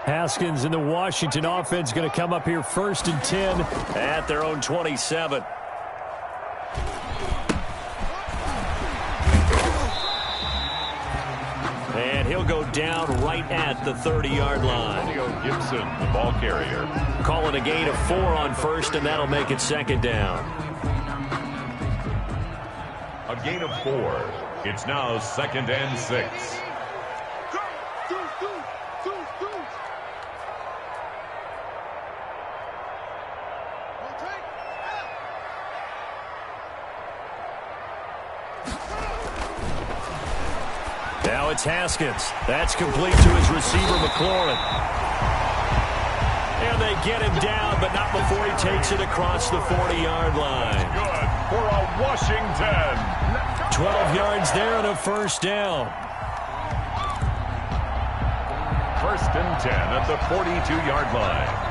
Haskins and the Washington offense going to come up here 1st and 10 at their own 27. And he'll go down right at the 30-yard line. Gibson, the ball carrier. Calling a gain of 4 on 1st, and that'll make it 2nd down. A gain of 4. It's now 2nd and 6. Now it's Haskins. That's complete to his receiver, McLaurin. And they get him down, but not before he takes it across the 40-yard line. Good for a Washington. 12 yards there and a 1st down. 1st and 10 at the 42-yard line.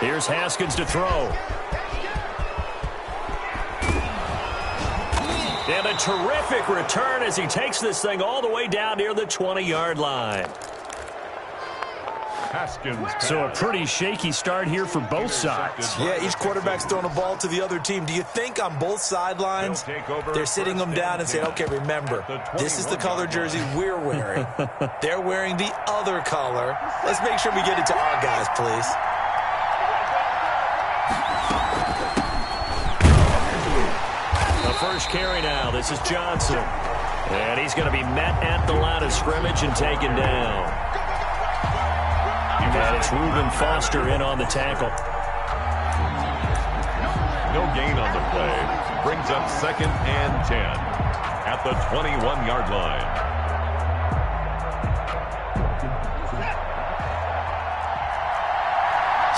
Here's Haskins to throw. And a terrific return as he takes this thing all the way down near the 20-yard line. Haskins. So a pretty shaky start here for both sides. Yeah, each quarterback's throwing a ball to the other team. Do you think on both sidelines they're sitting them down and saying, okay, remember, this is the color jersey we're wearing. They're wearing the other color. Let's make sure we get it to our guys, please. The first carry now. This is Johnson. And he's going to be met at the line of scrimmage and taken down. And it's Reuben Foster in on the tackle. No gain on the play. Brings up 2nd and 10 at the 21-yard line.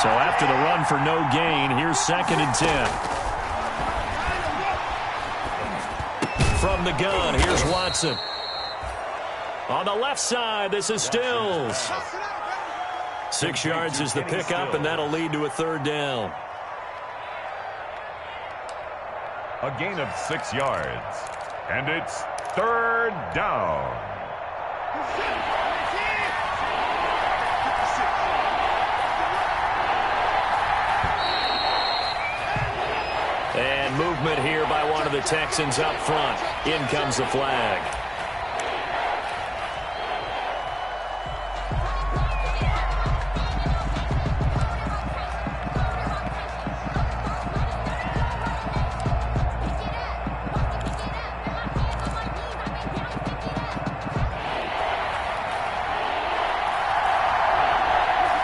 So after the run for no gain, here's 2nd and 10. From the gun, here's Watson. On the left side, this is Stills. 6 yards is the pickup, and that'll lead to a 3rd down. A gain of 6 yards. And it's 3rd down. And movement here by one of the Texans up front. In comes the flag.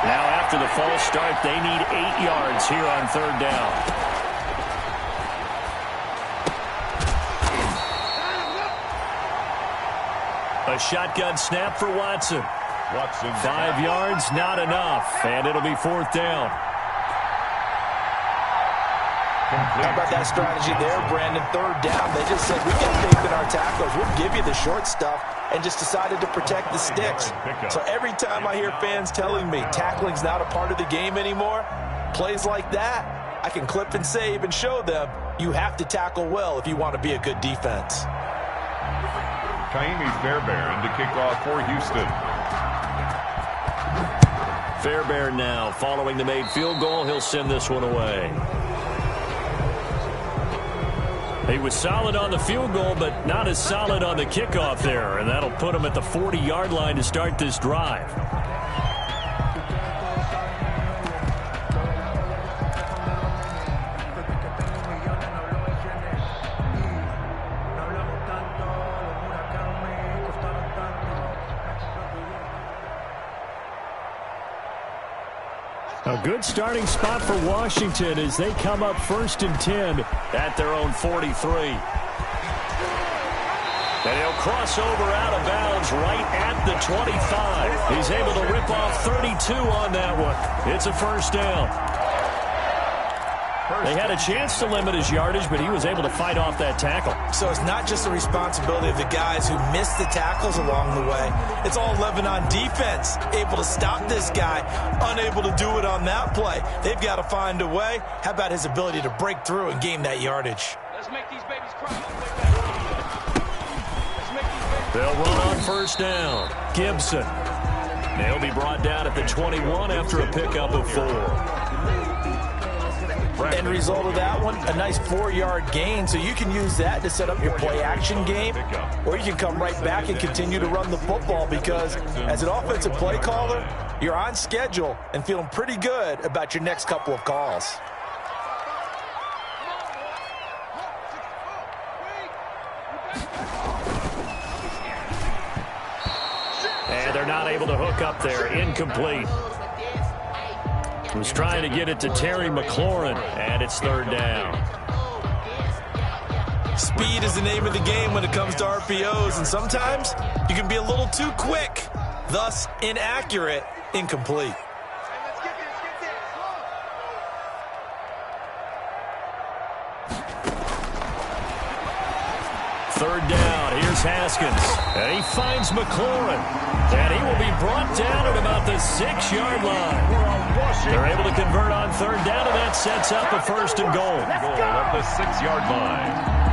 Now after the false start, they need 8 yards here on 3rd down. A shotgun snap for Watson. 5 yards, not enough. And it'll be 4th down. How about that strategy there, Brandon? 3rd down. They just said, we got faith in our tackles. We'll give you the short stuff, and just decided to protect the sticks. So every time I hear fans telling me tackling's not a part of the game anymore, plays like that, I can clip and save and show them you have to tackle well if you want to be a good defense. Kaimi Fairbairn to kick off for Houston. Fairbairn now following the made field goal. He'll send this one away. He was solid on the field goal, but not as solid on the kickoff there. And that'll put him at the 40-yard line to start this drive. A good starting spot for Washington as they come up 1st and 10 at their own 43. And he'll cross over out of bounds right at the 25. He's able to rip off 32 on that one. It's a 1st down. They had a chance to limit his yardage, but he was able to fight off that tackle. So it's not just the responsibility of the guys who missed the tackles along the way. It's all 11 on defense, able to stop this guy, unable to do it on that play. They've got to find a way. How about his ability to break through and gain that yardage? Let's make these babies cry. They'll run on first down. Gibson. He'll be brought down at the 21 after a pickup of 4. End result of that one, a nice 4-yard gain, so you can use that to set up your play-action game, or you can come right back and continue to run the football because as an offensive play caller, you're on schedule and feeling pretty good about your next couple of calls. And they're not able to hook up there. Incomplete. He was trying to get it to Terry McLaurin, and it's third down. Speed is the name of the game when it comes to RPOs, and sometimes you can be a little too quick, thus inaccurate, incomplete. Third down, here's Haskins. And he finds McLaurin. And he will be brought down at about the 6-yard line. They're able to convert on third down, and that sets up a first and goal. Goal at the 6-yard line.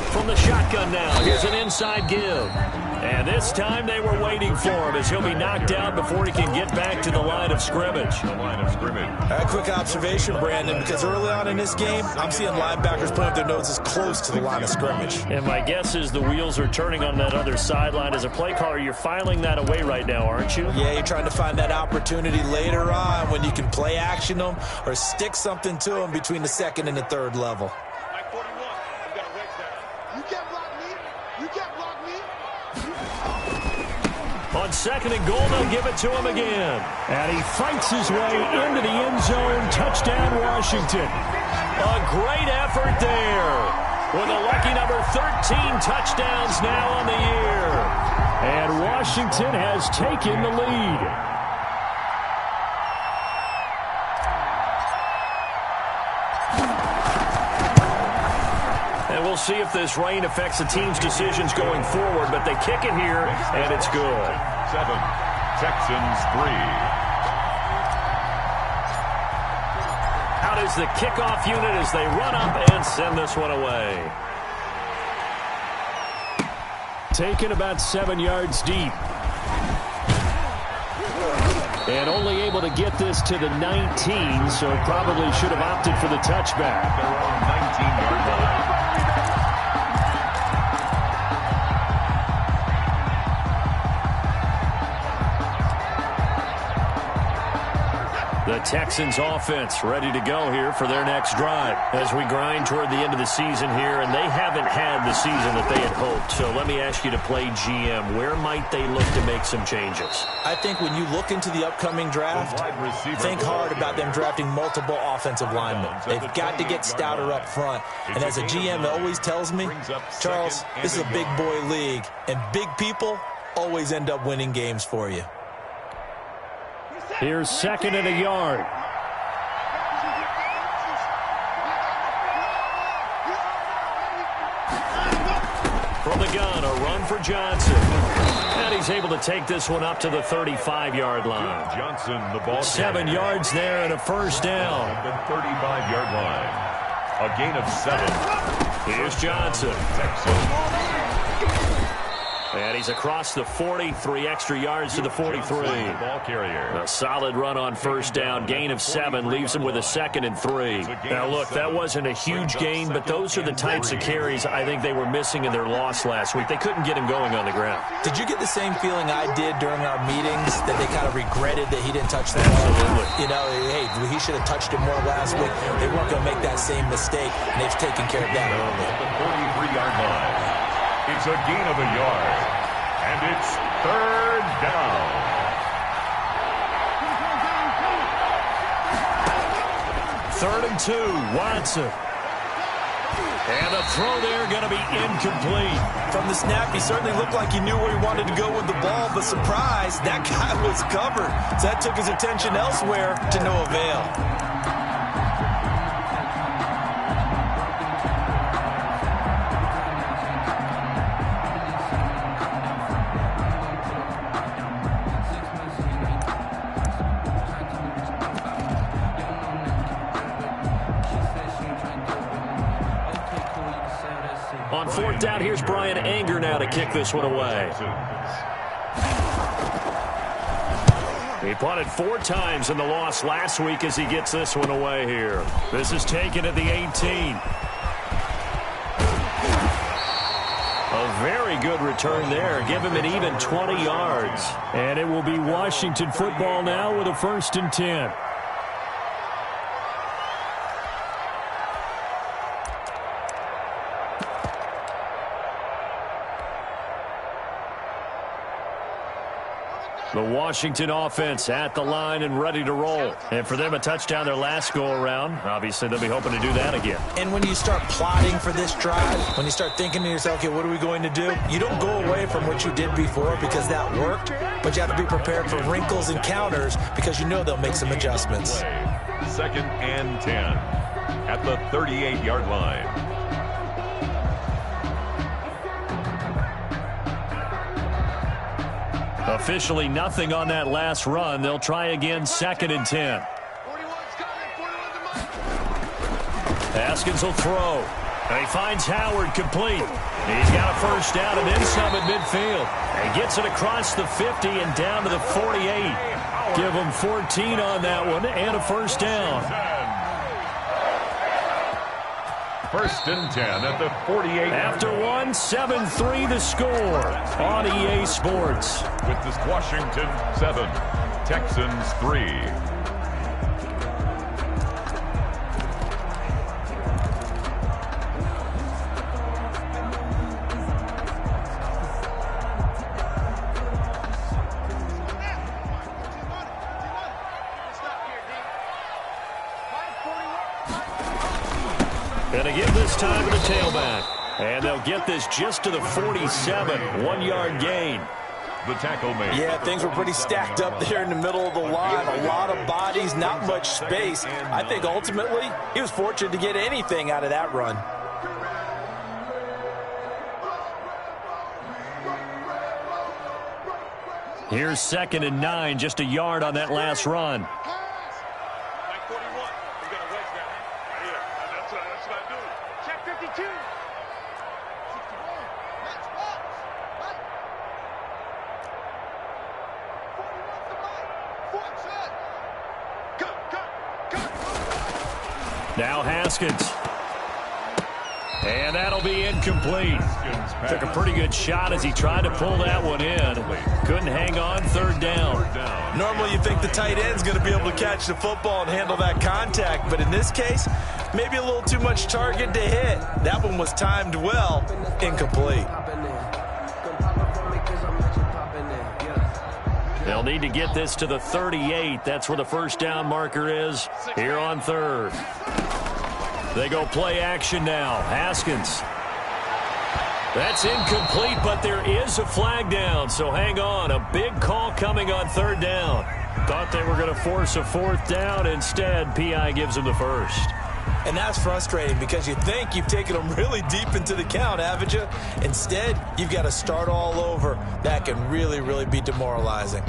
From the shotgun now, here's an inside give. And this time they were waiting for him as he'll be knocked out before he can get back to the line of scrimmage. A quick observation, Brandon, because early on in this game, I'm seeing linebackers putting up their noses close to the line of scrimmage. And my guess is the wheels are turning on that other sideline. As a play caller, you're filing that away right now, aren't you? Yeah, you're trying to find that opportunity later on when you can play action them or stick something to them between the second and the third level. On second and goal, they'll give it to him again. And he fights his way into the end zone. Touchdown, Washington. A great effort there. With a lucky number 13 touchdowns now on the year. And Washington has taken the lead. And we'll see if this rain affects the team's decisions going forward, but they kick it here, and it's good. 7, Texans 3. Out is the kickoff unit as they run up and send this one away. Taken about 7 yards deep. And only able to get this to the 19, so probably should have opted for the touchback. Their own 19-yard line. The Texans offense ready to go here for their next drive as we grind toward the end of the season here, and they haven't had the season that they had hoped. So let me ask you to play GM. Where might they look to make some changes? I think when you look into the upcoming draft, think hard about them drafting multiple offensive linemen. They've got to get stouter up front. And as a GM always tells me, Charles, this is a big boy league, and big people always end up winning games for you. Here's second and a yard. From the gun, a run for Johnson. And he's able to take this one up to the 35-yard line. Johnson, the ball 7 yards there and a first down. At the 35-yard line. A gain of 7. Here's Johnson. Texans. And he's across the 40, 3 extra yards to the 43. Ball carrier. A solid run on first down. Gain of 7 leaves him with a 2nd and 3. Now, look, that wasn't a huge gain, but those are the types of carries I think they were missing in their loss last week. They couldn't get him going on the ground. Did you get the same feeling I did during our meetings, that they kind of regretted that he didn't touch the ball? Absolutely. You know, hey, he should have touched it more last week. They weren't going to make that same mistake, and they've taken care of that early. At the 43-yard line. It's a gain of a yard. And it's 3rd down. Third and 2, Watson. And the throw there going to be incomplete. From the snap, he certainly looked like he knew where he wanted to go with the ball, but surprise, that guy was covered. So that took his attention elsewhere to no avail. On 4th down, here's Brian Anger now to kick this one away. He punted 4 times in the loss last week as he gets this one away here. This is taken at the 18. A very good return there. Give him an even 20 yards. And it will be Washington football now with a 1st and 10. The Washington offense at the line and ready to roll. And for them, a touchdown their last go-around. Obviously, they'll be hoping to do that again. And when you start plotting for this drive, when you start thinking to yourself, okay, what are we going to do? You don't go away from what you did before because that worked, but you have to be prepared for wrinkles and counters because you know they'll make some adjustments. 2nd and 10 at the 38-yard line. Officially nothing on that last run. They'll try again, 2nd and 10. Haskins will throw. And he finds Howard complete. He's got a 1st down and then some at midfield. And gets it across the 50 and down to the 48. Give him 14 on that one and a 1st down. 1st and 10 at the 48. After 1, 7-3 the score on EA Sports. With this Washington 7, Texans 3. Going to give this time to the tailback. And they'll get this just to the 47, 1-yard gain. The tackle made. Yeah, things were pretty stacked up there in the middle of the line. A lot of bodies, not much space. I think ultimately he was fortunate to get anything out of that run. Here's 2nd and 9, just a yard on that last run. Now Haskins. And that'll be incomplete. Took a pretty good shot as he tried to pull that one in. Couldn't hang on, 3rd down. Normally you think the tight end's going to be able to catch the football and handle that contact, but in this case, maybe a little too much target to hit. That one was timed well, incomplete. They'll need to get this to the 38. That's where the 1st down marker is here on 3rd. They go play action now. Haskins. That's incomplete, but there is a flag down, so hang on. A big call coming on 3rd down. Thought they were going to force a 4th down. Instead, PI gives them the 1st. And that's frustrating because you think you've taken them really deep into the count, haven't you? Instead, you've got to start all over. That can really, really be demoralizing.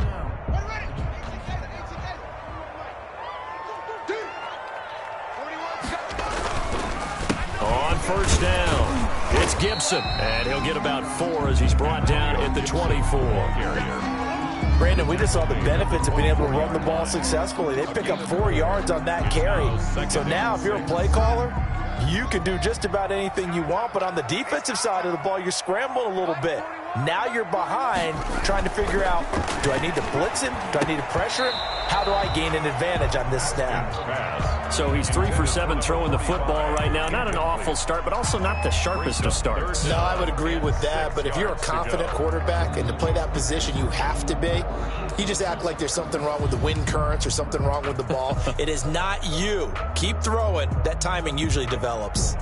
first down. It's Gibson, and he'll get about 4 as he's brought down at the 24. Brandon, we just saw the benefits of being able to run the ball successfully. They pick up 4 yards on that carry. So now if you're a play caller, you can do just about anything you want, but on the defensive side of the ball, you're scrambling a little bit. Now you're behind trying to figure out, do I need to blitz him? Do I need to pressure him? How do I gain an advantage on this snap? So he's 3 for 7 throwing the football right now. Not an awful start, but also not the sharpest of starts. No, I would agree with that, but if you're a confident quarterback and to play that position you have to be, you just act like there's something wrong with the wind currents or something wrong with the ball. It is not you. Keep throwing. That timing usually develops.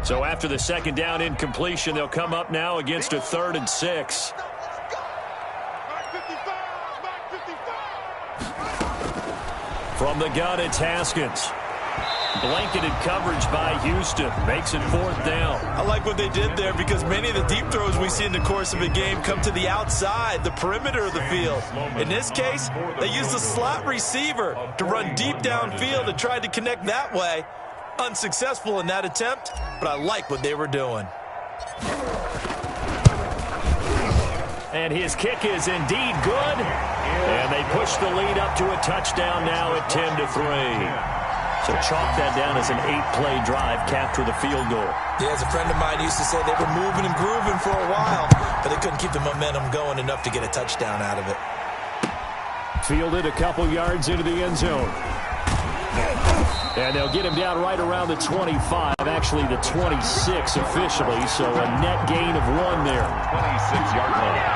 So after the second down incompletion, they'll come up now against a 3rd and 6. From the gun, it's Haskins. Blanketed coverage by Houston. Makes it 4th down. I like what they did there because many of the deep throws we see in the course of a game come to the outside, the perimeter of the field. In this case, they used the slot receiver to run deep downfield and tried to connect that way. Unsuccessful in that attempt, but I like what they were doing. And his kick is indeed good. And they push the lead up to a touchdown now at 10-3. So chalk that down as an 8-play drive, capture the field goal. Yeah, as a friend of mine used to say, they were moving and grooving for a while, but they couldn't keep the momentum going enough to get a touchdown out of it. Fielded a couple yards into the end zone. And they'll get him down right around the 25, actually the 26 officially, so a net gain of 1 there. 26-yard line.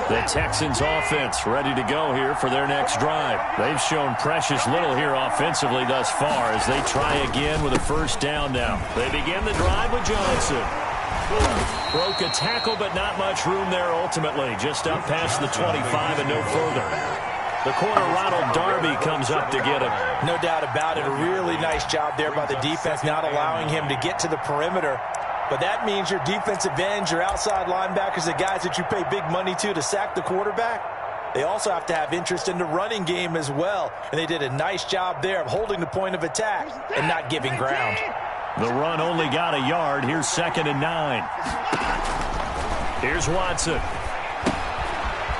The Texans offense ready to go here for their next drive. They've shown precious little here offensively thus far as they try again with a first down now. They begin the drive with Johnson. Broke a tackle, but not much room there ultimately. Just up past the 25 and no further. The corner, Ronald Darby, comes up to get him. No doubt about it. A really nice job there by the defense, not allowing him to get to the perimeter. But that means your defensive ends, your outside linebackers, the guys that you pay big money to sack the quarterback, they also have to have interest in the running game as well. And they did a nice job there of holding the point of attack and not giving ground. The run only got a yard. Here's 2nd and 9. Here's Watson.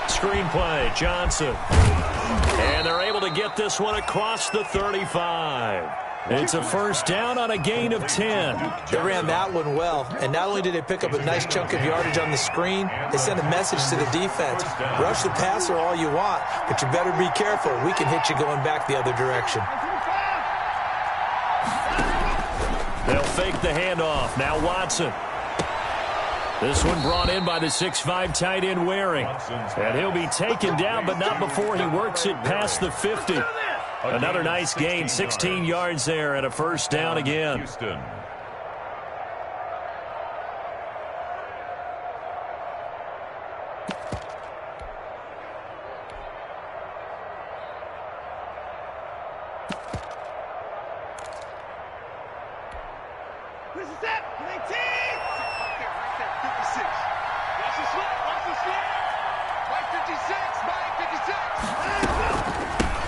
Screenplay, Johnson. And they're able to get this one across the 35. It's a first down on a gain of 10. They ran that one well, and not only did they pick up a nice chunk of yardage on the screen, they sent a message to the defense. Rush the passer all you want, but you better be careful. We can hit you going back the other direction. They'll fake the handoff. Now Watson. This one brought in by the 6'5" tight end Waring. And he'll be taken down, but not before he works it past the 50. Another nice gain, 16 yards there, and a first down again. Houston.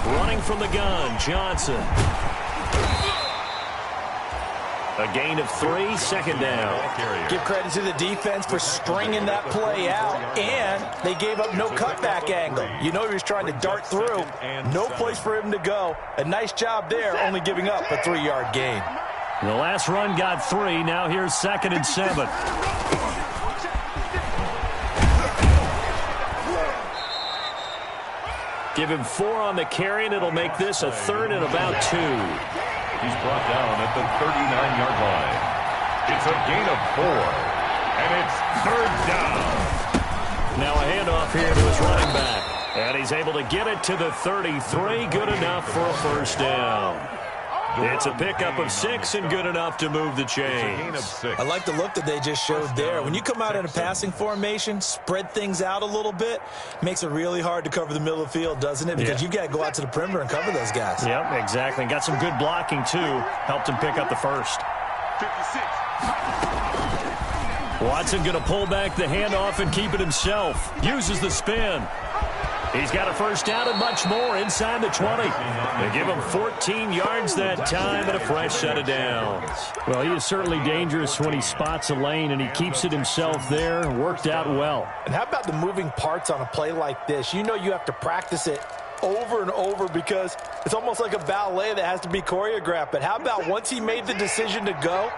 Running from the gun, Johnson. A gain of 3, 2nd down. Give credit to the defense for stringing that play out, and they gave up no cutback angle. You know he was trying to dart through. No place for him to go. A nice job there, only giving up a 3-yard gain. The last run got 3. Now here's 2nd and 7. Give him 4 on the carry, and it'll make this a 3rd and about 2. He's brought down at the 39-yard line. It's a gain of 4, and it's 3rd down. Now a handoff here to his running back. And he's able to get it to the 33. Good enough for a first down. It's a pickup of 6 and good enough to move the chains. I like the look that they just showed there. When you come out in a passing formation, spread things out a little bit, makes it really hard to cover the middle of the field, doesn't it? Because you've got to go out to the perimeter and cover those guys. Yep, exactly. Got some good blocking, too. Helped him pick up the first. 56. Watson going to pull back the handoff and keep it himself. Uses the spin. He's got a first down and much more inside the 20. They give him 14 yards that time and a fresh set of downs. Well, he is certainly dangerous when he spots a lane, and he keeps it himself there. Worked out well. And how about the moving parts on a play like this? You know you have to practice it over and over because it's almost like a ballet that has to be choreographed. But how about once he made the decision to go,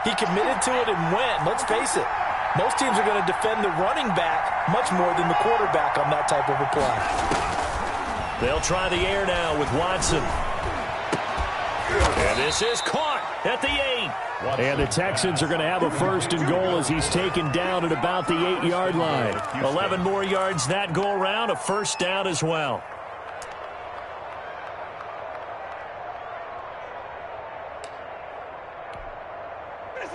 he committed to it and went. Let's face it. Most teams are going to defend the running back much more than the quarterback on that type of a play. They'll try the air now with Watson. And this is caught at the 8. And the Texans are going to have a first and goal as he's taken down at about the 8-yard line. 11 more yards that go around, a first down as well.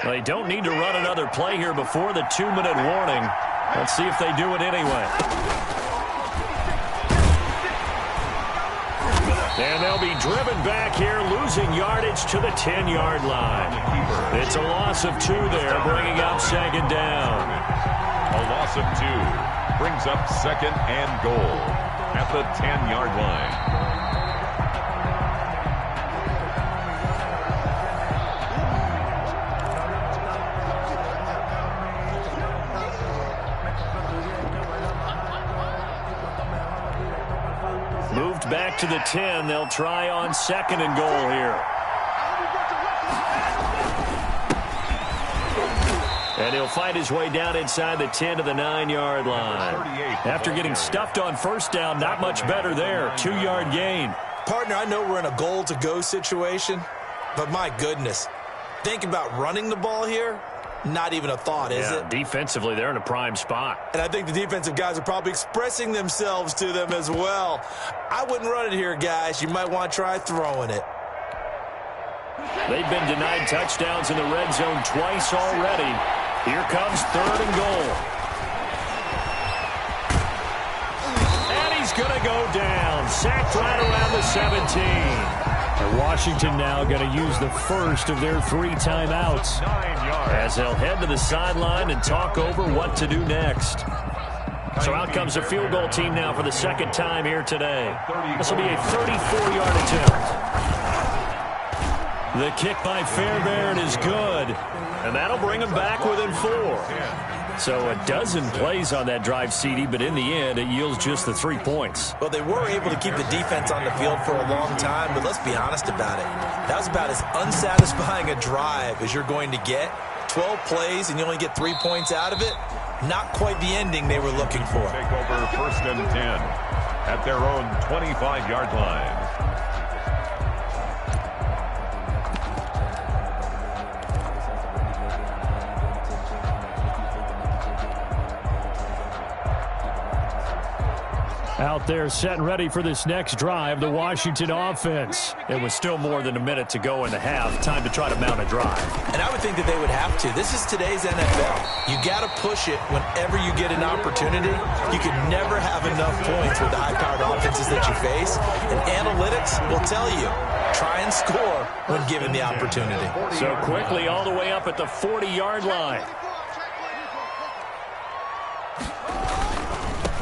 They don't need to run another play here before the 2-minute warning. Let's see if they do it anyway. And they'll be driven back here, losing yardage to the 10-yard line. It's a loss of 2 there, bringing up second down. A loss of 2 brings up second and goal at the 10-yard line. Moved back to the 10. They'll try on second and goal here. And he'll fight his way down inside the 10 to the 9-yard line. After getting stuffed on first down, not much better there. 2-yard gain. Partner, I know we're in a goal-to-go situation, but my goodness, think about running the ball here. Not even a thought, is it? Defensively, they're in a prime spot. And I think the defensive guys are probably expressing themselves to them as well. I wouldn't run it here, guys. You might want to try throwing it. They've been denied touchdowns in the red zone twice already. Here comes third and goal. And he's going to go down. Sacked right around the 17. And Washington now going to use the first of their 3 timeouts. As they'll head to the sideline and talk over what to do next. So out comes a field goal team now for the second time here today. This will be a 34-yard attempt. The kick by Fairbairn is good. And that'll bring him back within 4. So a dozen plays on that drive, CD, but in the end, it yields just the 3 points. Well, they were able to keep the defense on the field for a long time, but let's be honest about it. That was about as unsatisfying a drive as you're going to get. 12 plays and you only get 3 points out of it. Not quite the ending they were looking for. Take over first and 10 at their own 25-yard line. Out there set and ready for this next drive, the Washington offense. It was still more than a minute to go in the half. Time to try to mount a drive. And I would think that they would have to. This is today's NFL. You got to push it whenever you get an opportunity. You can never have enough points with the high-powered offenses that you face. And analytics will tell you, try and score when given the opportunity. So quickly all the way up at the 40-yard line.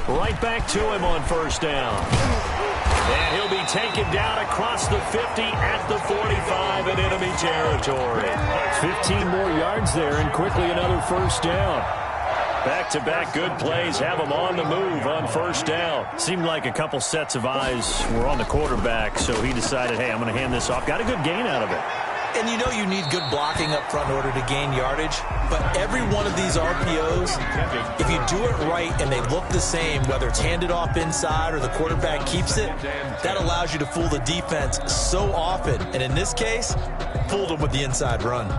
Right back to him on first down. And he'll be taken down across the 50 at the 45 in enemy territory. 15 more yards there and quickly another first down. Back-to-back good plays have him on the move on first down. Seemed like a couple sets of eyes were on the quarterback, so he decided, hey, I'm going to hand this off. Got a good gain out of it. And you know you need good blocking up front in order to gain yardage. But every one of these RPOs, if you do it right and they look the same, whether it's handed off inside or the quarterback keeps it, that allows you to fool the defense so often. And in this case, fooled them with the inside run.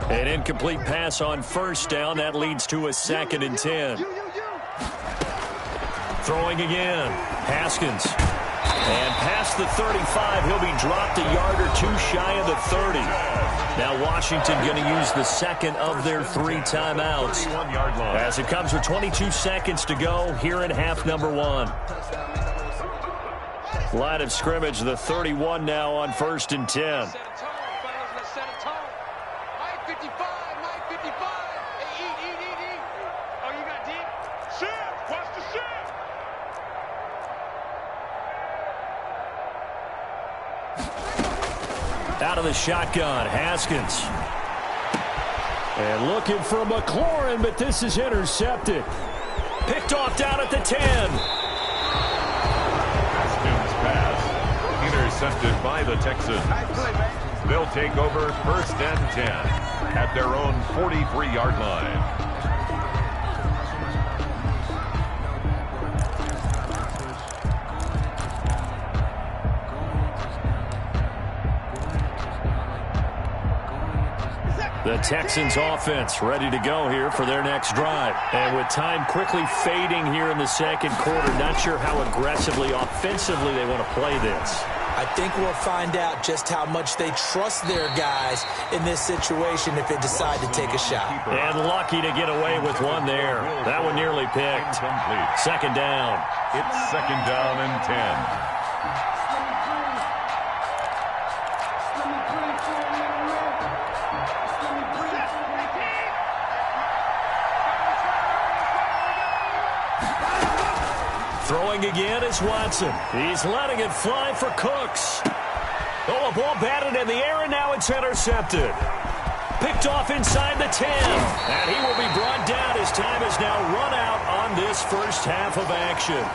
An incomplete pass on first down. That leads to a 2nd and 10. Throwing again. Haskins. And past the 35, he'll be dropped a yard or 2 shy of the 30. Now Washington going to use the second of their 3 timeouts. As it comes with 22 seconds to go here in half number 1. Line of scrimmage, the 31 now on 1st and 10. Out of the shotgun, Haskins. And looking for McLaurin, but this is intercepted. Picked off down at the 10. Haskins' pass intercepted by the Texans. They'll take over 1st and 10 at their own 43-yard line. The Texans offense ready to go here for their next drive. And with time quickly fading here in the second quarter, not sure how aggressively, offensively they want to play this. I think we'll find out just how much they trust their guys in this situation if they decide to take a shot. And lucky to get away with one there. That one nearly picked. Second down. It's 2nd down and 10. Throwing again is Watson. He's letting it fly for Cooks. Oh, a ball batted in the air, and now it's intercepted. Picked off inside the 10. And he will be brought down. His time is now run out on this first half of action.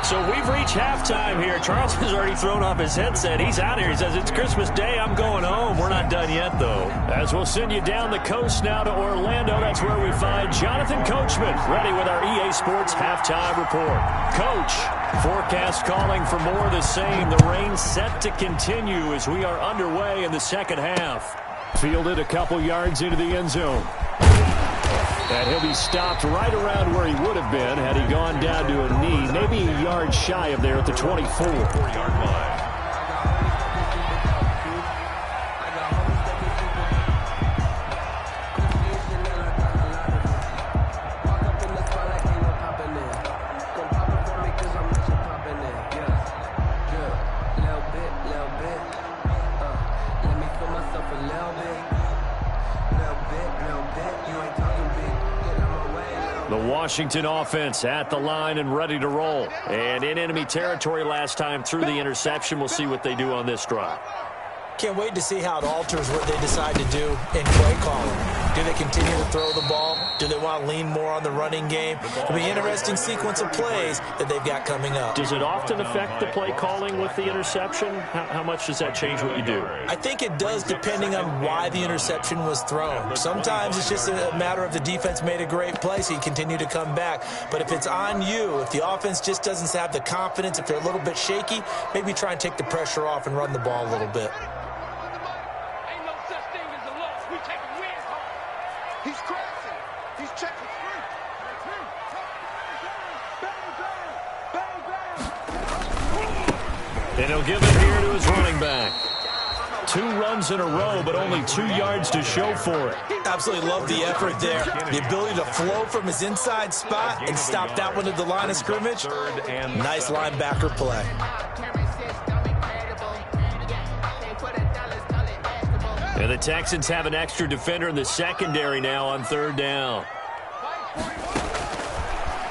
So we've reached halftime here. Charles has already thrown off his headset. He's out here. He says, it's Christmas Day. I'm going home. We're not done yet, though. As we'll send you down the coast now to Orlando. That's where we find Jonathan Coachman, ready with our EA Sports halftime report. Coach, forecast calling for more of the same. The rain set to continue as we are underway in the second half. Fielded a couple yards into the end zone. And he'll be stopped right around where he would have been had he gone down to a knee, maybe a yard shy of there at the 24-yard line. Washington offense at the line and ready to roll. And in enemy territory last time through the interception. We'll see what they do on this drive. Can't wait to see how it alters what they decide to do in play calling. Do they continue to throw the ball? Do they want to lean more on the running game? It'll be an interesting sequence of plays that they've got coming up. Does it often affect the play calling with the interception? How much does that change what you do? I think it does depending on why the interception was thrown. Sometimes it's just a matter of the defense made a great play, so you continue to come back. But if it's on you, if the offense just doesn't have the confidence, if they're a little bit shaky, maybe try and take the pressure off and run the ball a little bit. He's crashing. He's checking free. And he'll give it here to his running back. 2 runs in a row, but only 2 yards to show for it. Absolutely love the effort there. The ability to flow from his inside spot and stop that one at the line of scrimmage. Nice linebacker play. And the Texans have an extra defender in the secondary now on 3rd down.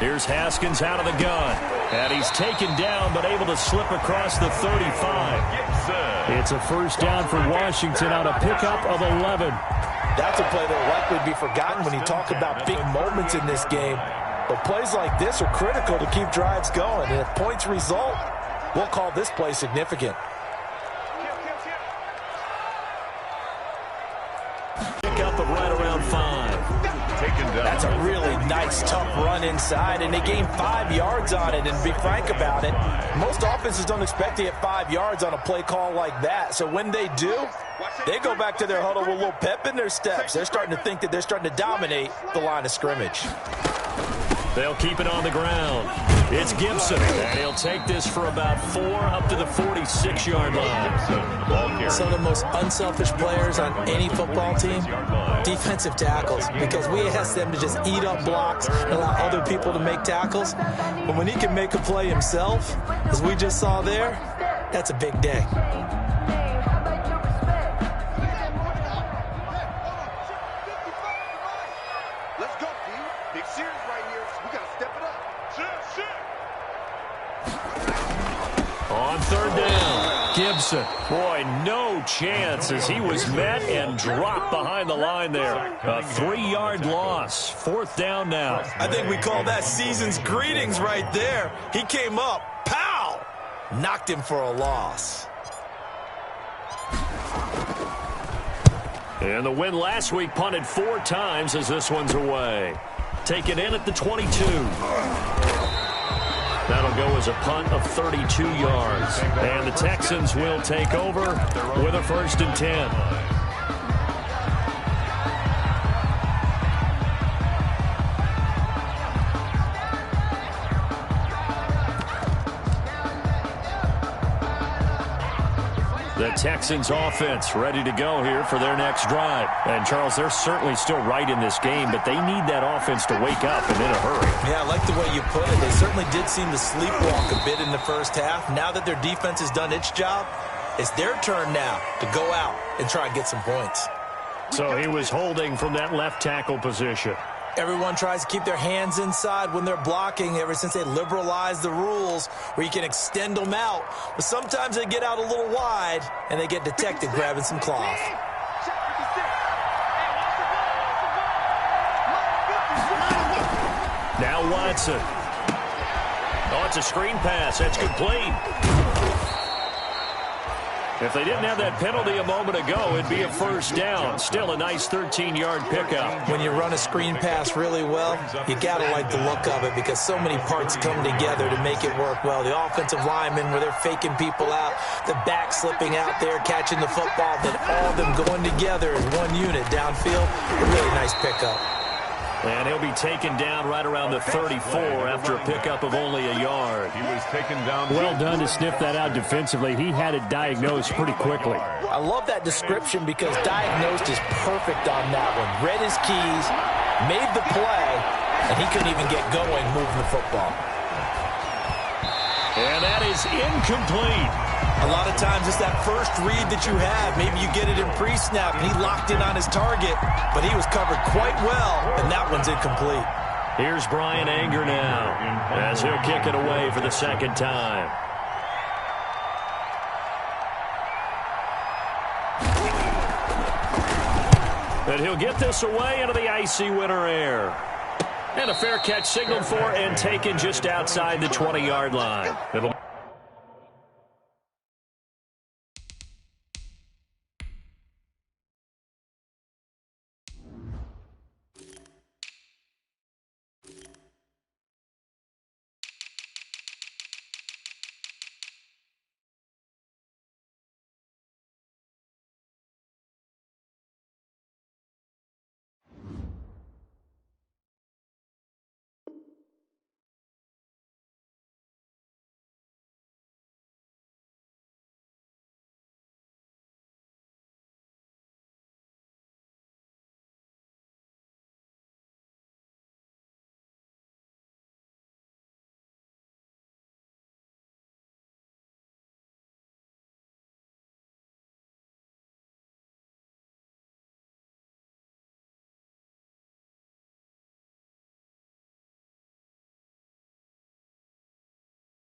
Here's Haskins out of the gun. And he's taken down, but able to slip across the 35. It's a first down for Washington on a pickup of 11. That's a play that will likely be forgotten when you talk about big moments in this game. But plays like this are critical to keep drives going. And if points result, we'll call this play significant. Up of right around 5. That's a really nice, tough run inside, and they gained 5 yards on it. And to be frank about it, most offenses don't expect to get 5 yards on a play call like that. So when they do, they go back to their huddle with a little pep in their steps. They're starting to think that they're starting to dominate the line of scrimmage. They'll keep it on the ground. It's Gibson, and he'll take this for about 4 up to the 46-yard line. Some of the most unselfish players on any football team, defensive tackles, because we ask them to just eat up blocks and allow other people to make tackles. But when he can make a play himself, as we just saw there, that's a big day. Gibson. Boy, no chance as he was met and dropped behind the line there. A 3-yard loss. 4th down now. I think we call that season's greetings right there. He came up, pow! Knocked him for a loss. And the win last week punted 4 times as this one's away. Taken in at the 22. That'll go as a punt of 32 yards. And the Texans will take over with a 1st and 10. The Texans offense ready to go here for their next drive. And, Charles, they're certainly still right in this game, but they need that offense to wake up and in a hurry. Yeah, I like the way you put it. They certainly did seem to sleepwalk a bit in the first half. Now that their defense has done its job, it's their turn now to go out and try and get some points. So he was holding from that left tackle position. Everyone tries to keep their hands inside when they're blocking ever since they liberalized the rules where you can extend them out. But sometimes they get out a little wide and they get detected grabbing some cloth. Now Watson. Oh, it's a screen pass. That's complete. If they didn't have that penalty a moment ago, it'd be a 1st down. Still a nice 13-yard pickup. When you run a screen pass really well, you got to like the look of it because so many parts come together to make it work well. The offensive linemen where they're faking people out, the back slipping out there, catching the football, then all of them going together as one unit downfield. A really nice pickup. And he'll be taken down right around the 34 after a pickup of only a yard. He was taken down. Well done to sniff that out defensively. He had it diagnosed pretty quickly. I love that description because diagnosed is perfect on that one. Read his keys, made the play, and he couldn't even get going moving the football. And that is incomplete. A lot of times it's that first read that you have. Maybe you get it in pre-snap, and he locked in on his target, but he was covered quite well, and that one's incomplete. Here's Brian Anger now as he'll kick it away for the 2nd time. And he'll get this away into the icy winter air. And a fair catch signaled for and taken just outside the 20-yard line. It'll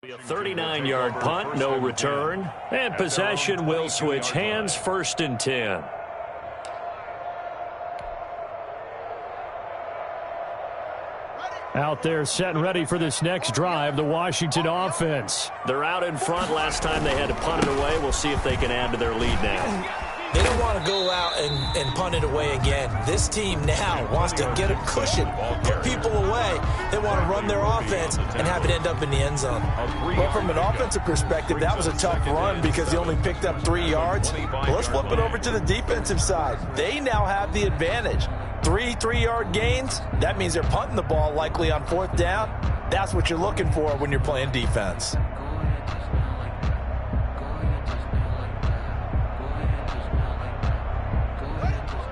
be a 39-yard punt, no return. And possession will switch hands, 1st and 10. Out there set and ready for this next drive, the Washington offense. They're out in front. Last time they had to punt it away. We'll see if they can add to their lead now. They don't want to go out and punt it away again. This team now wants to get a cushion, put people away. They want to run their offense and have it end up in the end zone. But from an offensive perspective, that was a tough run because they only picked up 3 yards. Well, let's flip it over to the defensive side. They now have the advantage. 3 3-yard gains, that means they're punting the ball likely on 4th down. That's what you're looking for when you're playing defense.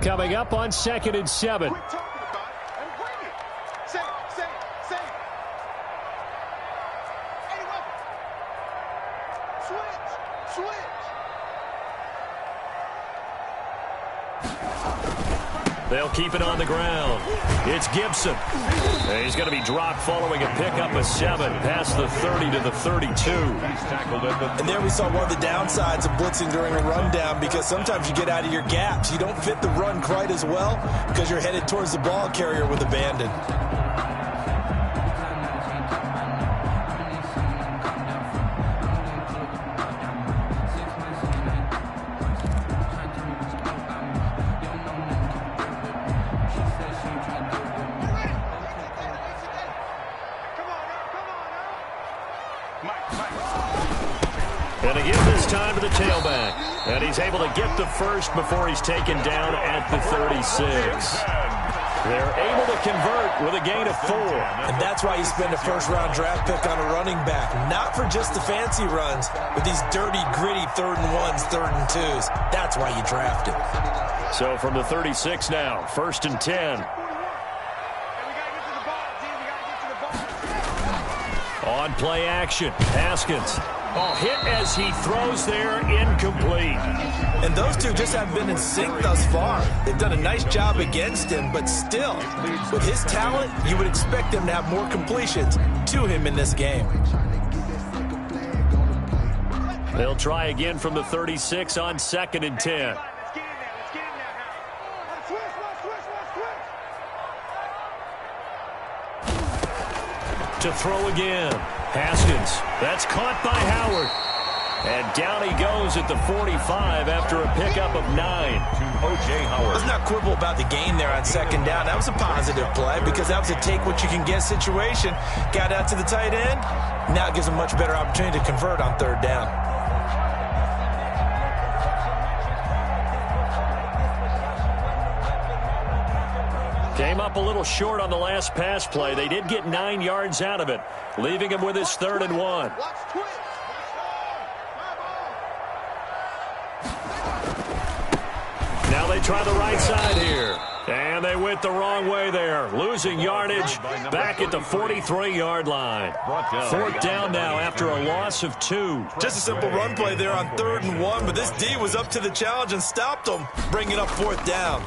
Coming up on 2nd and 7. Quit talking about it and bring it. Say it, say it, say it. Any weapon. Switch, switch. They'll keep it on the ground. It's Gibson. And he's going to be dropped following a pickup of 7 past the 30 to the 32. And there we saw one of the downsides of blitzing during a rundown, because sometimes you get out of your gaps. You don't fit the run quite as well because you're headed towards the ball carrier with abandon. And to give this time to the tailback. And he's able to get the first before he's taken down at the 36. They're able to convert with a gain of 4. And that's why you spend a first-round draft pick on a running back. Not for just the fancy runs, but these dirty, gritty 3rd and 1s, 3rd and 2s. That's why you draft him. So from the 36 now, 1st and 10. On play action, Haskins. Oh, hit as he throws there, incomplete. And those two just haven't been in sync thus far. They've done a nice job against him, but still, with his talent, you would expect him to have more completions to him in this game. They'll try again from the 36 on 2nd and 10. To throw again. Haskins. That's caught by Howard. And down he goes at the 45 after a pickup of 9. O.J. Howard. Let's not quibble about the gain there on 2nd down. That was a positive play because that was a take-what-you-can-get situation. Got out to the tight end. Now it gives him a much better opportunity to convert on 3rd down. Came up a little short on the last pass play. They did get 9 yards out of it, leaving him with his 3rd and 1. Now they try the right side here. And they went the wrong way there, losing yardage back at the 43-yard line. 4th down now after a loss of 2. Just a simple run play there on 3rd and 1, but this D was up to the challenge and stopped them, bringing up 4th down.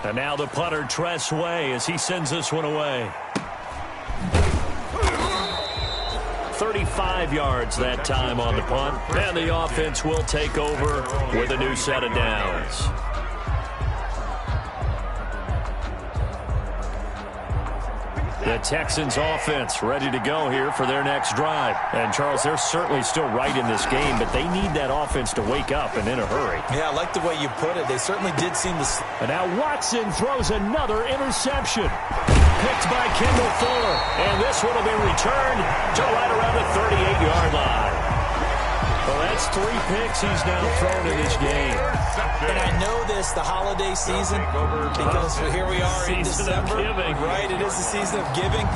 And now the punter, Tress Way, as he sends this one away. 35 yards that time on the punt. And the offense will take over with a new set of downs. The Texans offense ready to go here for their next drive. And, Charles, they're certainly still right in this game, but they need that offense to wake up and in a hurry. Yeah, I like the way you put it. They certainly did seem to... And now Watson throws another interception. Picked by Kendall Fuller. And this one will be returned to right around the 38-yard line. Well, that's 3 picks he's now thrown in this game. And I know this, the holiday season, because here we are in December. Right, it is the season of giving.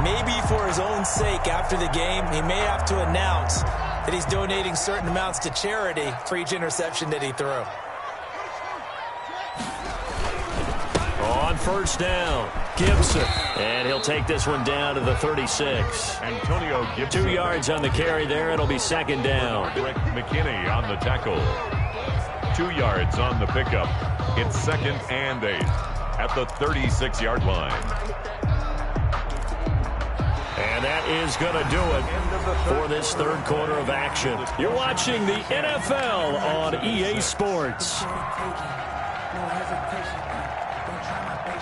Maybe for his own sake, after the game, he may have to announce that he's donating certain amounts to charity for each interception that he threw. On 1st down, Gibson. And he'll take this one down to the 36. Antonio Gibson. 2 yards on the carry there. It'll be 2nd down. Rick McKinney on the tackle. 2 yards on the pickup. It's 2nd and 8 at the 36-yard line. And that is going to do it for this 3rd quarter of action. You're watching the NFL on EA Sports.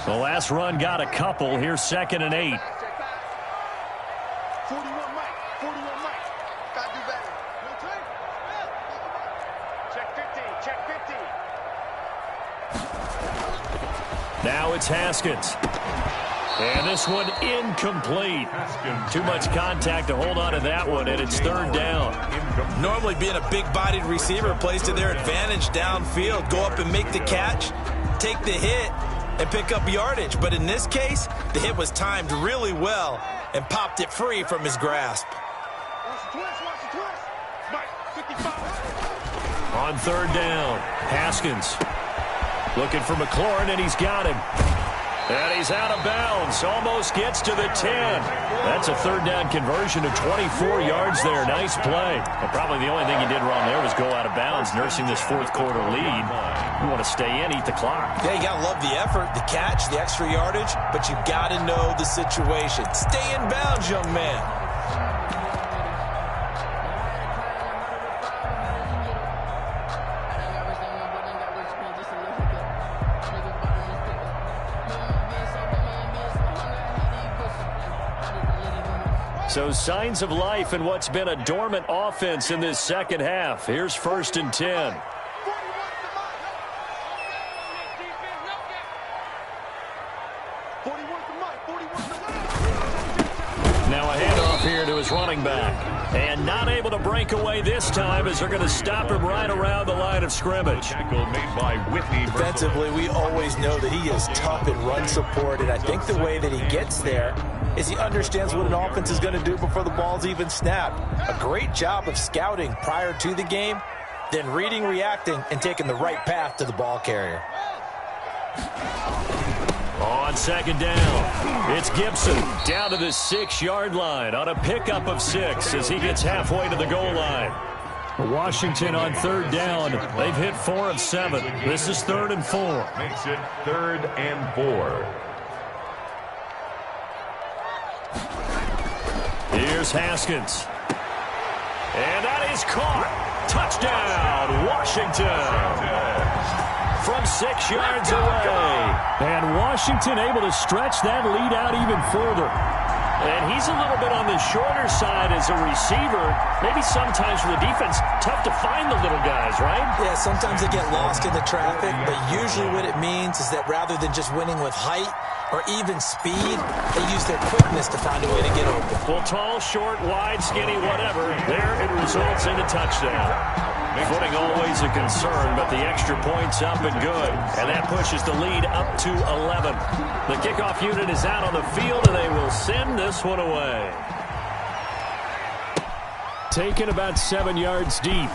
The last run got a couple. Here's 2nd and 8. 41 Mike. 41 Mike. Gotta do better. Check 50. Check 50. Now it's Haskins. And this one incomplete. Too much contact to hold on to that one, and it's 3rd down. Normally being a big-bodied receiver plays to their advantage downfield. Go up and make the catch, take the hit, and pick up yardage. But in this case, the hit was timed really well and popped it free from his grasp. On 3rd down, Haskins looking for McLaurin, and he's got him. And he's out of bounds. Almost gets to the 10. That's a third down conversion of 24 yards there. Nice play. Well, probably the only thing he did wrong there was go out of bounds, nursing this fourth quarter lead. You want to stay in, eat the clock. Yeah, you got to love the effort, the catch, the extra yardage, but you got to know the situation. Stay in bounds, young man. So signs of life in what's been a dormant offense in this second half. Here's 1st and 10. Now a handoff here to his running back. And not able to break away this time as they're going to stop him right around the line of scrimmage. Tackle made by Whitney. Defensively, we always know that he is tough in run support, and I think the way that he gets there is he understands what an offense is going to do before the ball's even snapped. A great job of scouting prior to the game, then reading, reacting, and taking the right path to the ball carrier. On second down, it's Gibson down to the 6-yard line on a pickup of 6 as he gets halfway to the goal line. Washington on third down. They've hit 4 of 7. This is 3rd and 4. Makes it 3rd and 4. Here's Haskins. And that is caught. Touchdown, Washington. From 6 yards away. And Washington able to stretch that lead out even further. And he's a little bit on the shorter side as a receiver. Maybe sometimes for the defense, tough to find the little guys, right? Yeah, sometimes they get lost in the traffic, but usually what it means is that rather than just winning with height or even speed, they use their quickness to find a way to get open. Well, tall, short, wide, skinny, whatever, there it results in a touchdown. Footing always a concern, but the extra point's up and good. And that pushes the lead up to 11. The kickoff unit is out on the field, and they will send this one away. Taken about 7 yards deep.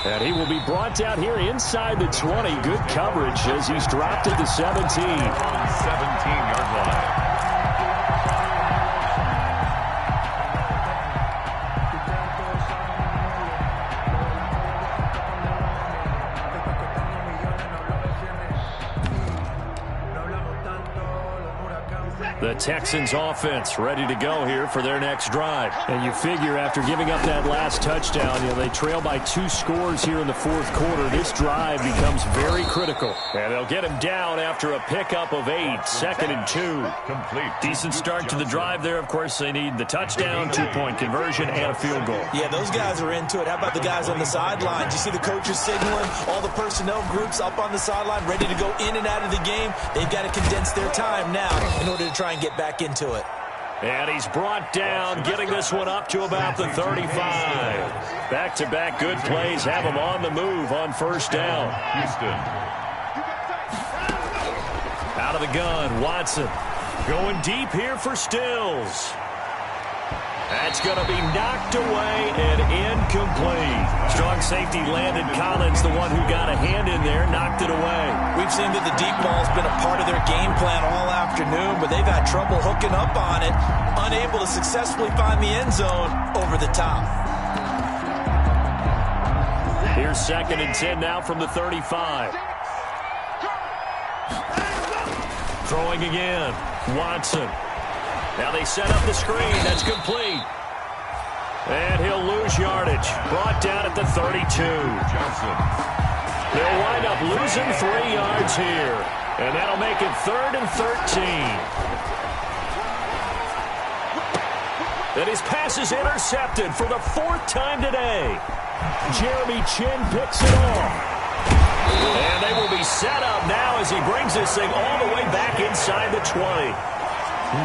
And he will be brought down here inside the 20. Good coverage as he's dropped at the 17. 17-yard line. The Texans offense ready to go here for their next drive. And you figure after giving up that last touchdown, they trail by 2 scores here in the fourth quarter. This drive becomes very critical. And they'll get him down after a pickup of 8, 2nd and 2. Complete. Decent start to the drive there. Of course, they need the touchdown, 2-point conversion, and a field goal. Yeah, those guys are into it. How about the guys on the sideline? Do you see the coaches signaling? All the personnel groups up on the sideline ready to go in and out of the game. They've got to condense their time now in order to try and get back into it. And he's brought down, getting this one up to about the 35. Back-to-back good plays have him on the move on first down. Houston. Out of the gun, Watson. Going deep here for Stills. That's going to be knocked away and incomplete. Strong safety Landon Collins, the one who got a hand in there, knocked it away. We've seen that the deep ball's been a part of their game plan all afternoon, but they've had trouble hooking up on it, unable to successfully find the end zone over the top. Here's 2nd and 10 now from the 35. Throwing again, Watson. Now they set up the screen. That's complete. And he'll lose yardage. Brought down at the 32. Johnson. They'll wind up losing 3 yards here. And that'll make it 3rd and 13. And his pass is intercepted for the 4th time today. Jeremy Chin picks it off. And they will be set up now as he brings this thing all the way back inside the 20.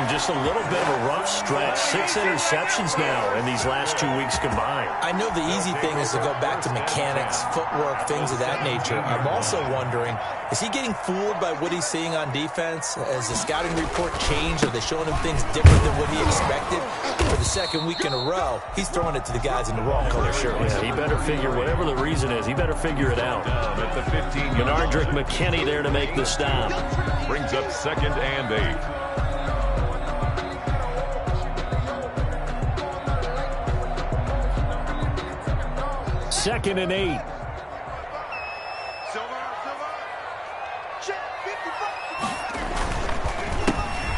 Just a little bit of a rough stretch. 6 interceptions now in these last 2 weeks combined. I know the easy thing is to go back to mechanics, footwork, things of that nature. I'm also wondering, is he getting fooled by what he's seeing on defense? Has the scouting report changed? Are they showing him things different than what he expected? For the second week in a row, he's throwing it to the guys in the wrong color shirts. Yeah, he better figure, whatever the reason is, he better figure it out. At the 15. Bernardrick McKinney there to make the stop. Brings up 2nd and 8. Second and 8.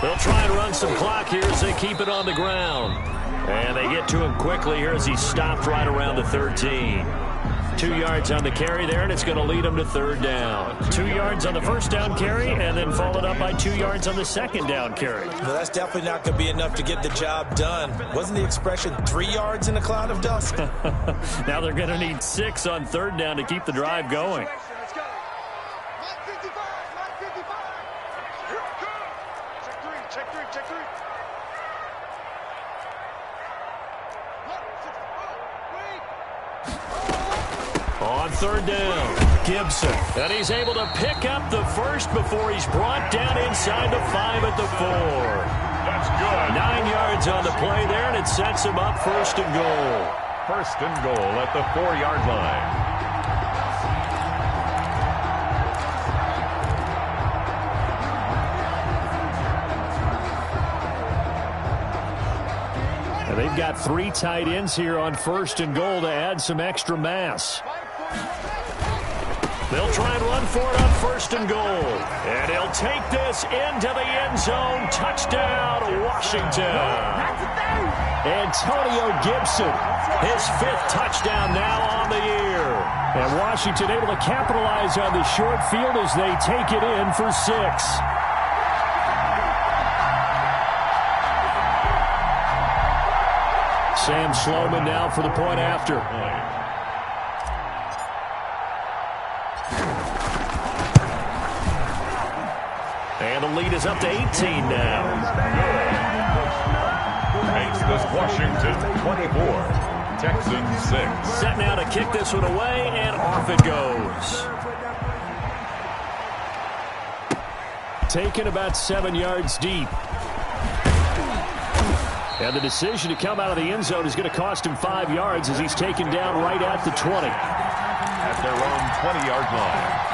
They'll try and run some clock here as they keep it on the ground. And they get to him quickly here as he's stopped right around the 13. 2 yards on the carry there, and it's going to lead him to 3rd down. 2 yards on the first down carry, and then followed up by 2 yards on the second down carry. No, that's definitely not going to be enough to get the job done. Wasn't the expression 3 yards in a cloud of dust? Now they're going to need 6 on 3rd down to keep the drive going. Let's go. Line 55, line 55. Here it comes. Check 3, check 3, check 3. On 3rd down, Gibson. And he's able to pick up the first before he's brought down inside the 5 at the 4. That's good. 9 yards on the play there, and it sets him up 1st and goal. 1st and goal at the 4-yard line. And they've got 3 tight ends here on 1st and goal to add some extra mass. They'll try and run for it on 1st and goal. And he'll take this into the end zone. Touchdown, Washington. Antonio Gibson, his 5th touchdown now on the year. And Washington able to capitalize on the short field as they take it in for 6. Sam Sloman now for the point after. And the lead is up to 18 now. Makes this Washington 24, Texans 6. Set now to kick this one away, and off it goes. Taken about 7 yards deep. And the decision to come out of the end zone is going to cost him 5 yards as he's taken down right at the 20. At their own 20-yard line.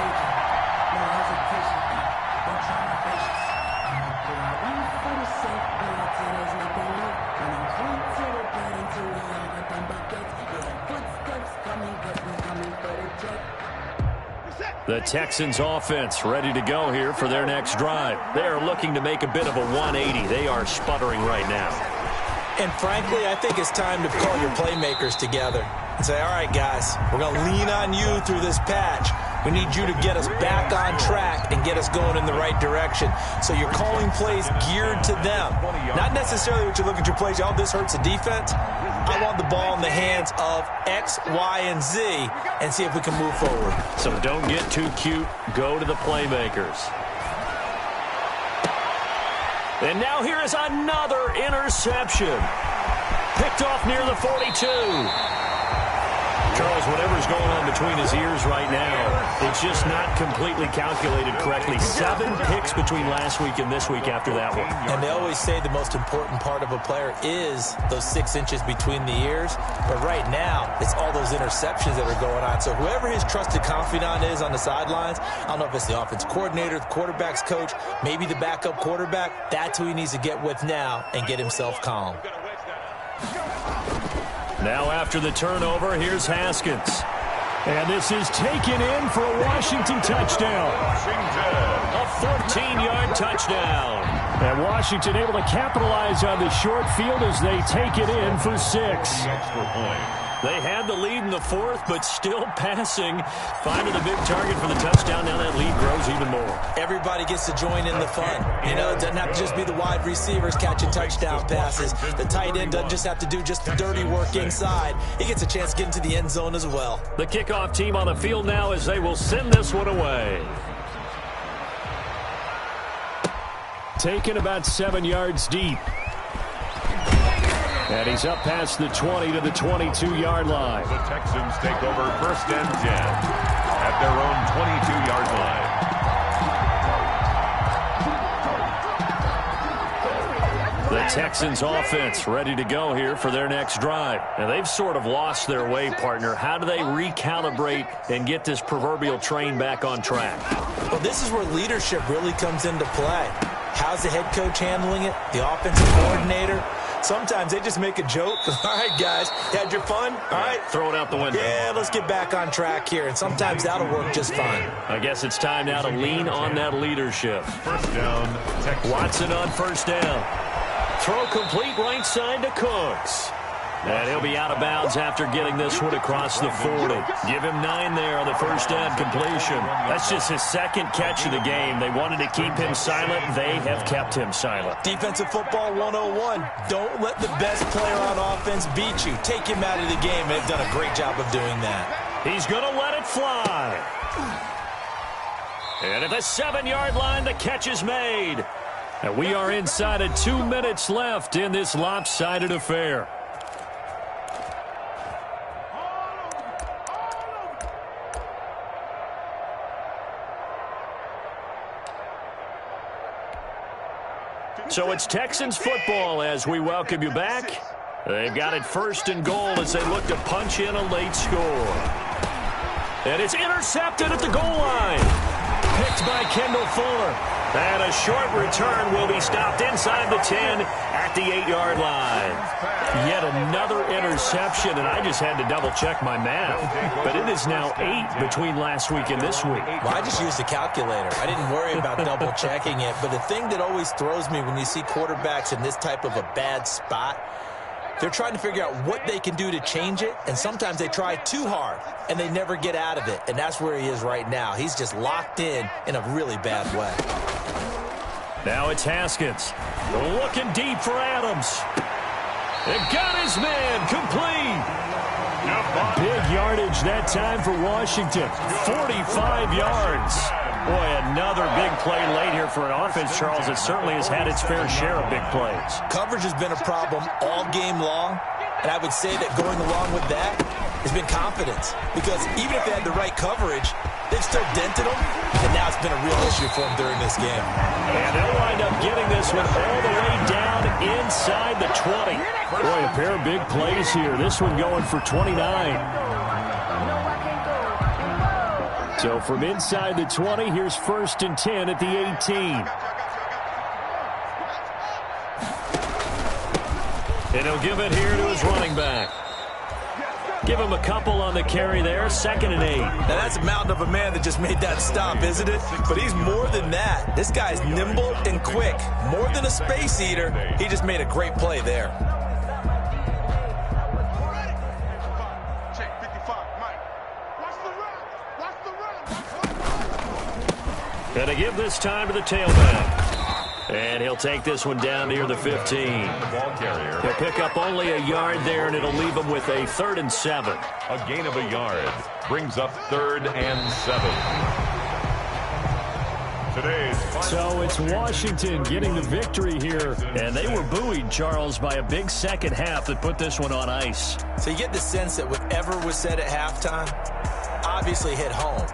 The Texans offense ready to go here for their next drive. They are looking to make a bit of a 180. They are sputtering right now. And frankly, I think it's time to call your playmakers together and say, all right, guys, we're going to lean on you through this patch. We need you to get us back on track and get us going in the right direction. So you're calling plays geared to them. Not necessarily what you look at your plays, oh, this hurts the defense. I want the ball in the hands of X, Y, and Z and see if we can move forward. So don't get too cute. Go to the playmakers. And now here is another interception. Picked off near the 42. Charles, whatever's going on between his ears right now, it's just not completely calculated correctly. 7 picks between last week and this week after that one. And they always say the most important part of a player is those 6 inches between the ears. But right now, it's all those interceptions that are going on. So whoever his trusted confidant is on the sidelines, I don't know if it's the offense coordinator, the quarterback's coach, maybe the backup quarterback, that's who he needs to get with now and get himself calm. Now after the turnover, here's Haskins. And this is taken in for a Washington touchdown. A 14-yard touchdown. And Washington able to capitalize on the short field as they take it in for 6. They had the lead in the 4th, but still passing. Finding the big target for the touchdown. Now that lead grows even more. Everybody gets to join in the fun. You know, it doesn't have to just be the wide receivers catching touchdown passes. The tight end doesn't just have to do just the dirty work inside. He gets a chance to get into the end zone as well. The kickoff team on the field now as they will send this one away. Taken about 7 yards deep. And he's up past the 20 to the 22-yard line. The Texans take over 1st and 10 at their own 22-yard line. The Texans offense ready to go here for their next drive. Now, they've sort of lost their way, partner. How do they recalibrate and get this proverbial train back on track? Well, this is where leadership really comes into play. How's the head coach handling it? The offensive coordinator? Sometimes they just make a joke. All right, guys, had your fun? All right. Throw it out the window. Yeah, let's get back on track here. And sometimes that'll work just fine. I guess it's time now to lean on that leadership. 1st down, Texans. Watson on 1st down. Throw complete right side to Cooks. And he'll be out of bounds after getting this one across the 40. Give him 9 there on the 1st down completion. That's just his 2nd catch of the game. They wanted to keep him silent. They have kept him silent. Defensive football 101. Don't let the best player on offense beat you. Take him out of the game. They've done a great job of doing that. He's going to let it fly. And at the 7-yard line, the catch is made. And we are inside of 2 minutes left in this lopsided affair. So it's Texans football as we welcome you back. They've got it 1st and goal as they look to punch in a late score. And it's intercepted at the goal line. Picked by Kendall Fuller. And a short return will be stopped inside the 10 at the 8-yard line. Yet another interception, and I just had to double-check my math. But it is now 8 between last week and this week. Well, I just used a calculator. I didn't worry about double-checking it. But the thing that always throws me when you see quarterbacks in this type of a bad spot, they're trying to figure out what they can do to change it, and sometimes they try too hard, and they never get out of it. And that's where he is right now. He's just locked in a really bad way. Now it's Haskins. Looking deep for Adams. It got his man complete. Big yardage that time for Washington. 45 yards. Boy, another big play late here for an offense, Charles, that certainly has had its fair share of big plays. Coverage has been a problem all game long, and I would say that going along with that has been confidence. Because even if they had the right coverage, they've still dented them, and now it's been a real issue for them during this game. And they'll wind up getting this one all the way down inside the 20. Boy, a pair of big plays here. This one going for 29. So from inside the 20, here's 1st and 10 at the 18. And he'll give it here to his running back. Give him a couple on the carry there, 2nd and 8. Now that's a mountain of a man that just made that stop, isn't it? But he's more than that. This guy's nimble and quick. More than a space eater, he just made a great play there. And to give this time to the tailback. And he'll take this one down near the 15. Ball carrier. He'll pick up only a yard there, and it'll leave him with a 3rd and 7. A gain of a yard brings up 3rd and 7. So it's Washington getting the victory here, and they were buoyed, Charles, by a big 2nd half that put this one on ice. So you get the sense that whatever was said at halftime obviously hit home.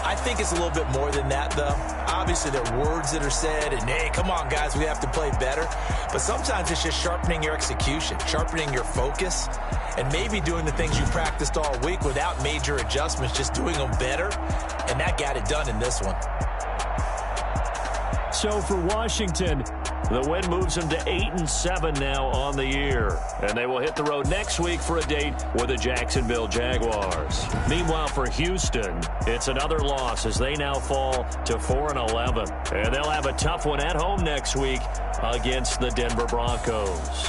I think it's a little bit more than that, though. Obviously, there are words that are said, and, hey, come on, guys, we have to play better. But sometimes it's just sharpening your execution, sharpening your focus, and maybe doing the things you practiced all week without major adjustments, just doing them better. And that got it done in this one. So for Washington, the win moves them to 8-7 now on the year. And they will hit the road next week for a date with the Jacksonville Jaguars. Meanwhile, for Houston, it's another loss as they now fall to 4-11. And they'll have a tough one at home next week against the Denver Broncos.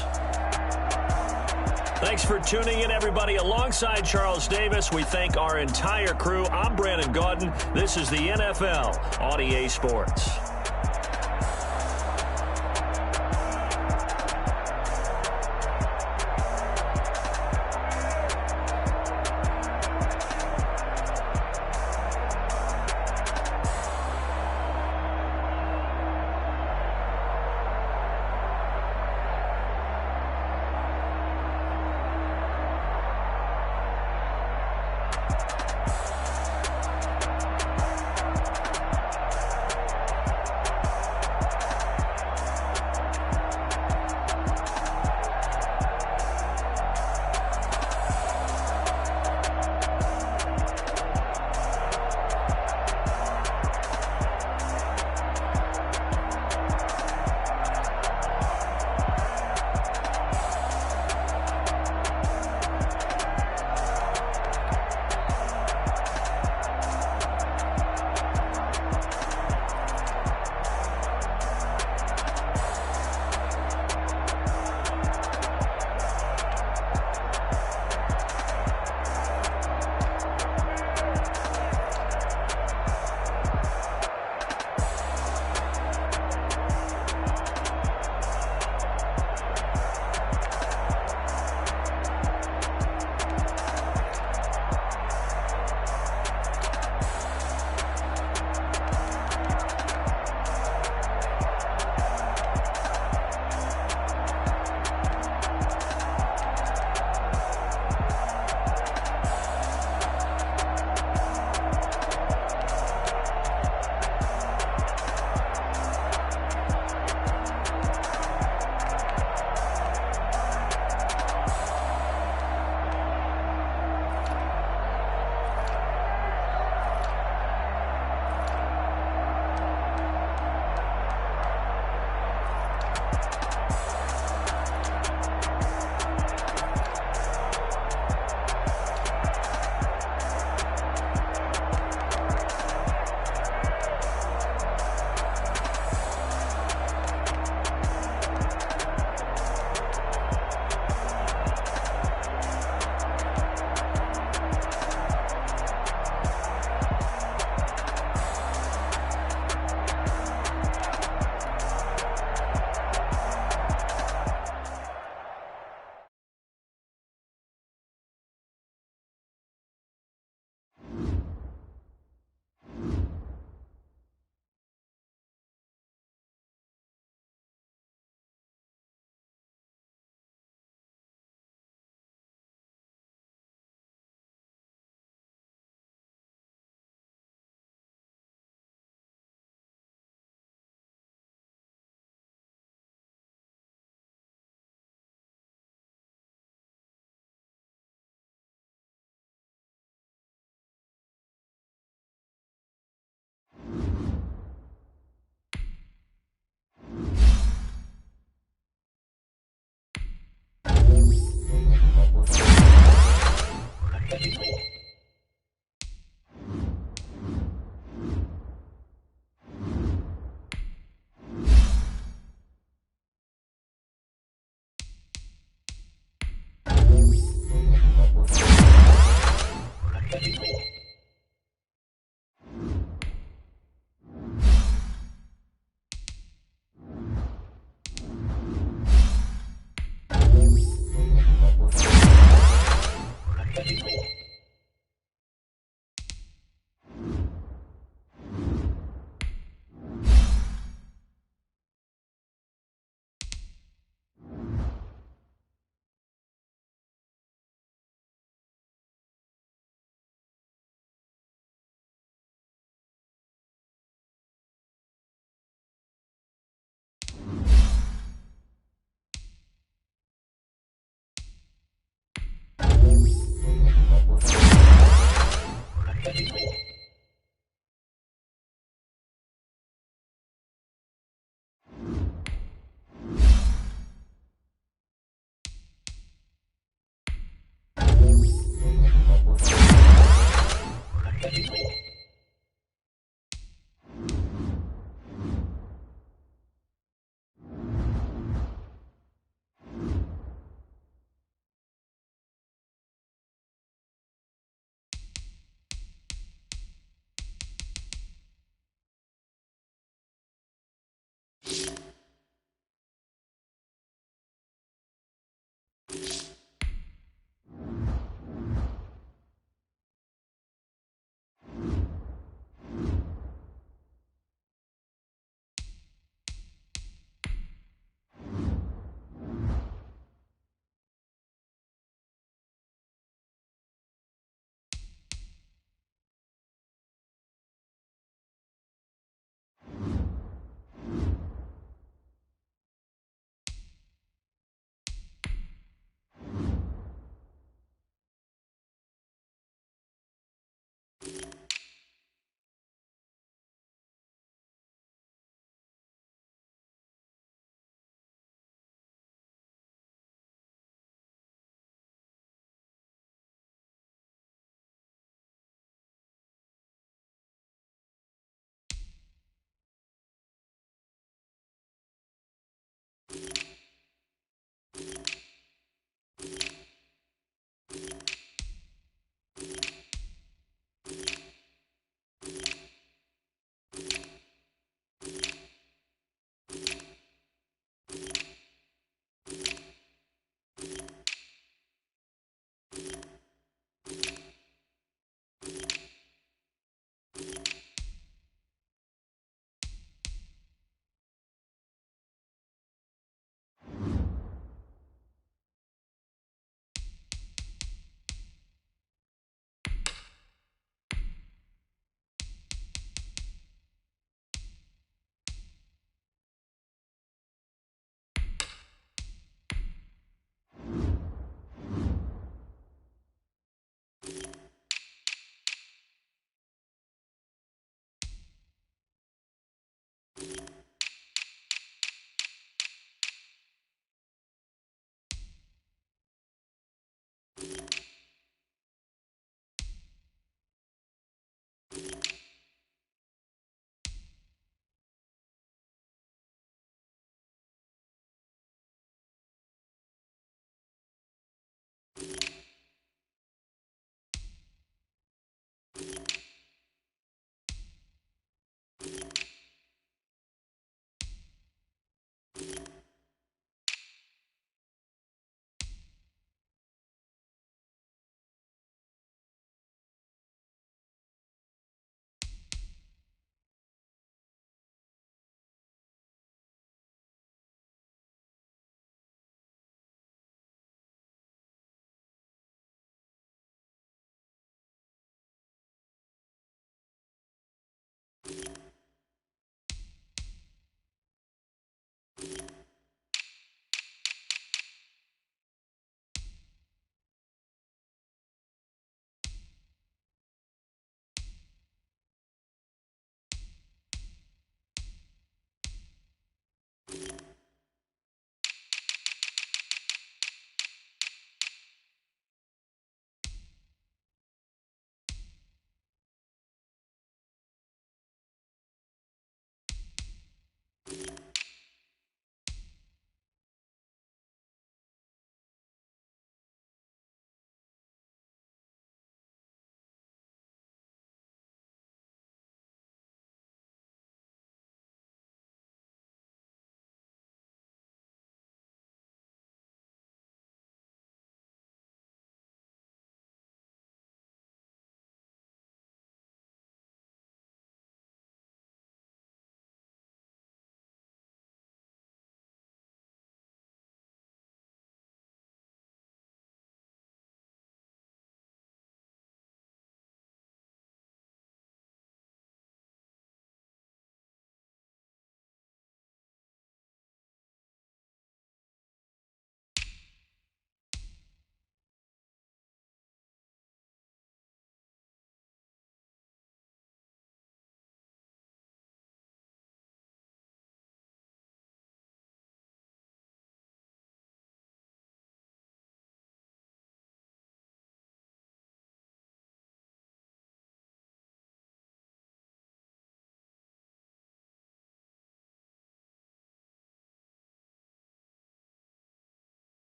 Thanks for tuning in, everybody. Alongside Charles Davis, we thank our entire crew. I'm Brandon Gaudin. This is the NFL on EA Sports.